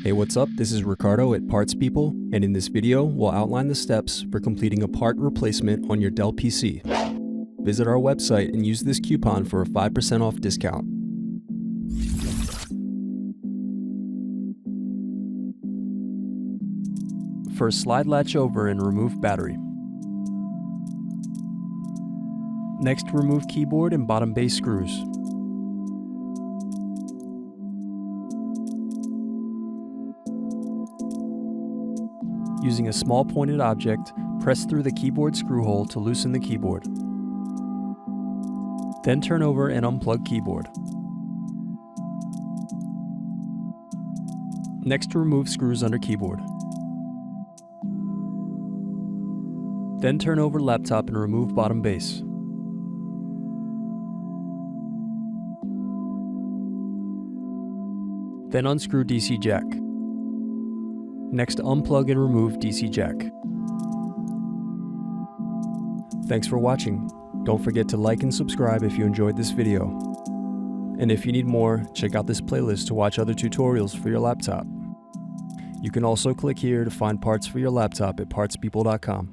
Hey, what's up? This is Ricardo at Parts People, and in this video, we'll outline the steps for completing a part replacement on your Dell PC. Visit our website and use this coupon for a 5% off discount. First, slide latch over and remove battery. Next, remove keyboard and bottom base screws. Using a small pointed object, press through the keyboard screw hole to loosen the keyboard. Then turn over and unplug keyboard. Next, remove screws under keyboard. Then turn over laptop and remove bottom base. Then unscrew DC Jack. Next, unplug and remove DC Jack. Thanks for watching. Don't forget to like and subscribe if you enjoyed this video. And if you need more, check out this playlist to watch other tutorials for your laptop. You can also click here to find parts for your laptop at partspeople.com.